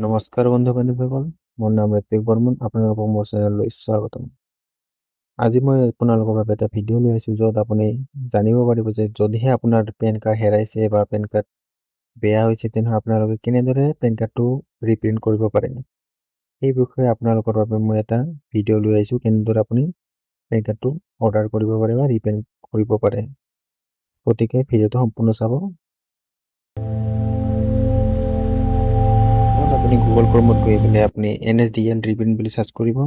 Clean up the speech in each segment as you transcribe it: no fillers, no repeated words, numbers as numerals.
নমস্কাৰ বন্ধু বান্ধৱীসকল, মোৰ নাম ঋত্বিক বৰ্মন। আপোনালোকক মোৰ চেনেললৈ স্বাগতম। আজি মই আপোনালোকৰ বাবে এটা ভিডিঅ' লৈ আহিছোঁ য'ত আপুনি জানিব পাৰিব যে যদিহে আপোনাৰ পেন কাৰ্ড হেৰাইছে বা পেন কাৰ্ড বেয়া হৈছে তেনেহ'লে আপোনালোকে কেনেদৰে পেন কাৰ্ডটো ৰিপ্ৰিণ্ট কৰিব পাৰে। সেই বিষয়ে আপোনালোকৰ বাবে মই এটা ভিডিঅ' লৈ আহিছোঁ কেনেদৰে আপুনি পেন কাৰ্ডটো অৰ্ডাৰ কৰিব পাৰে বা ৰিপ্ৰিণ্ট কৰিব পাৰে। গতিকে ভিডিঅ'টো সম্পূৰ্ণ চাব। আপুনি গুগল ক্ৰমত গৈ পেলাই আপুনি NSDL ৰিপ্ৰিণ্ট বুলি চাৰ্চ কৰিব।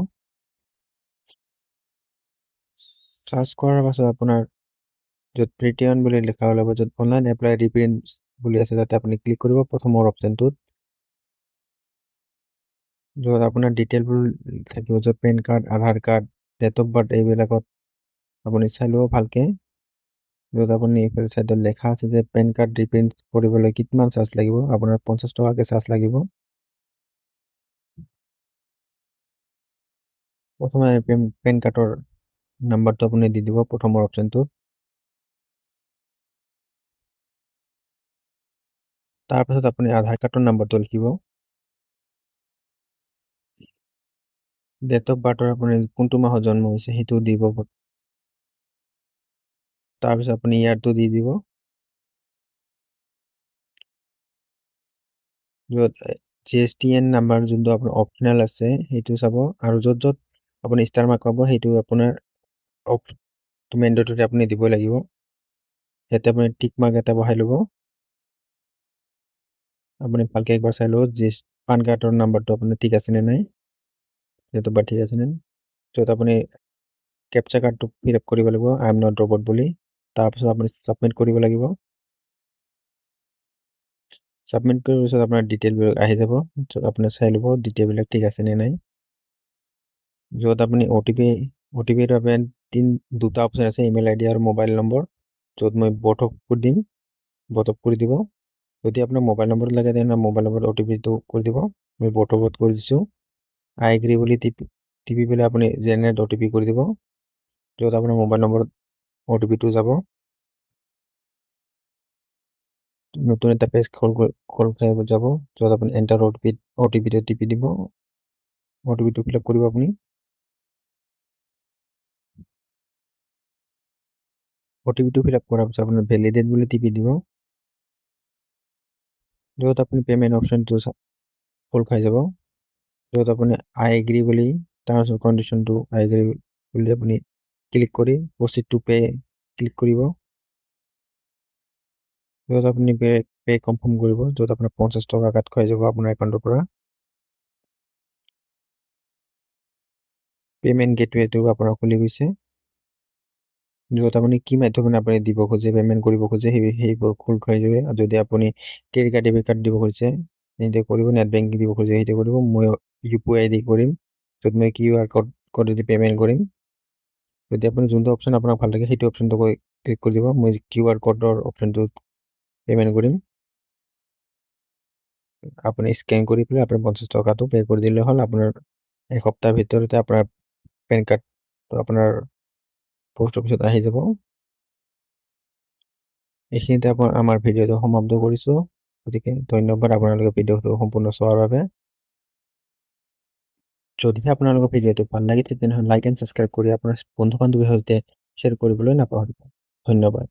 চাৰ্চ কৰাৰ পাছত আপোনাৰ য'ত প্ৰিণ্ট বুলি লিখা ওলাব, য'ত অনলাইন এপ্লাই ৰিপ্ৰিণ্ট বুলি আছে তাতে আপুনি ক্লিক কৰিব প্ৰথমৰ অপশ্যনটোত, য'ত আপোনাৰ ডিটেইলবোৰ থাকিব, য'ত pan card, Aadhaar card, date of birth এইবিলাকত আপুনি চাই ল'ব ভালকে। য'ত আপুনি এইফালে চাইডত লেখা আছে যে পেন কাৰ্ড ৰিপ্ৰিণ্ট কৰিবলৈ কিমান চাৰ্জ লাগিব, আপোনাৰ 50 টকাকৈ চাৰ্জ লাগিব। প্ৰথমে পেন কাৰ্ডৰ নাম্বাৰটো আপুনি দি দিব প্ৰথমৰ অপশ্যনটোত। তাৰপাছত আপুনি আধাৰ কাৰ্ডৰ নাম্বাৰটো লিখিব। ডেট অফ বাৰ্থৰ আপুনি কোনটো মাহত জন্ম হৈছে সেইটো দিব। তাৰপিছত আপুনি ইয়াৰটো দি দিব, য'ত GSTN নাম্বাৰ যোনটো আপোনাৰ অপশ্যনেল আছে সেইটো চাব, আৰু য'ত য'ত আপুনি ষ্টাৰ মাৰ্ক পাব সেইটো আপোনাৰ মেণ্ডেটৰী আপুনি দিব লাগিব। ইয়াতে আপুনি টিক মাৰ্ক এটা বহাই ল'ব। আপুনি ভালকে একবাৰ চাই ল'ব যে পান কাৰ্ডৰ নাম্বাৰটো আপোনাৰ ঠিক আছে নে নাই, ডেট অফ বাৰ্থ ঠিক আছে নে। য'ত আপুনি কেপচা কাৰ্ডটো ফিল আপ কৰিব লাগিব, আই এম নট ৰবট বুলি। তাৰপিছত আপুনি ছাবমিট কৰিব লাগিব। ছাবমিট কৰাৰ পিছত আপোনাৰ ডিটেইলবিলাক আহি যাব, য'ত আপুনি চাই ল'ব ডিটেইলবিলাক ঠিক আছে নে নাই। য'ত আপুনি OTPৰ বাবে দুটা অপশ্যন আছে, ইমেইল ID আৰু মোবাইল নম্বৰ, য'ত মই বথক কৰি দিম, বথক কৰি দিব। যদি আপোনাৰ মোবাইল নম্বৰ লাগে তেনেহ'লে মোবাইল নম্বৰত OTPটো কৰি দিব। মই বথকত কৰি দিছোঁ। আই এগ্ৰী বুলি টিপি পেলাই আপুনি জেনেৰেট OTP কৰি দিব, য'ত আপোনাৰ মোবাইল নম্বৰত OTPটো যাব। নতুন এটা পেজ খোল খাই যাব, য'ত আপুনি এণ্টাৰ OTPটো টিপি দিব। OTPটো ফিল আপ কৰিব আপুনি। OTPটো ফিল আপ কৰাৰ পিছত আপোনাৰ ভেলিডেট বুলি টিপি দিব, য'ত আপুনি পে'মেণ্ট অপশ্যনটো খোল খাই যাব, য'ত আপুনি আই এগ্ৰী বুলি টাৰ্মছ এণ্ড কণ্ডিশ্যনটো আই এগ্ৰী বুলি আপুনি ক্লিক কৰি প্ৰচিড টু পে ক্লিক কৰিব, য'ত আপুনি পে কনফাৰ্ম কৰিব, য'ত আপোনাৰ 50 টকা কাট খাই যাব আপোনাৰ একাউণ্টৰ পৰা। পে'মেণ্ট গেটৱেটো আপোনাৰ খুলি গৈছে, য'ত আপুনি কি মাধ্যমেৰে আপুনি দিব খোজে, পে'মেণ্ট কৰিব খোজে সেইবোৰ খোল খাই যাব। যদি আপুনি ক্ৰেডিট কাৰ্ড, ডেবিট কাৰ্ড দিব খুজিছে সেইটো কৰিব, নেট বেংকিং দিব খুজিছে সেইটো কৰিব। মই UPI ID কৰিম, য'ত মই QR কোডেদি পে'মেণ্ট কৰিম। যদি আপুনি যোনটো অপশ্যন আপোনাক ভাল লাগে সেইটো অপশ্যনটো ক্লিক কৰি দিব। মই QR কোডৰ অপশ্যনটোত পে'মেণ্ট কৰিম। আপুনি স্কেন কৰি পেলাই আপুনি 50 টকাটো পে' কৰি দিলে হ'ল। আপোনাৰ এসপ্তাহৰ ভিতৰতে আপোনাৰ পেন কাৰ্ডটো আপোনাৰ পোষ্ট অফিচত আহি যাব। এইখিনিতে আমাৰ ভিডিঅ'টো সমাপ্ত কৰিছোঁ। গতিকে ধন্যবাদ আপোনালোকে ভিডিঅ'টো সম্পূৰ্ণ চোৱাৰ বাবে। যদিহে আপোনালোকৰ ভিডিঅ'টো ভাল লাগিছে তেনেহ'লে লাইক এণ্ড ছাবস্ক্ৰাইব কৰি আপোনাৰ বন্ধু বান্ধৱীৰ সৈতে শ্বেয়াৰ কৰিবলৈ নাপাহৰিব। ধন্যবাদ।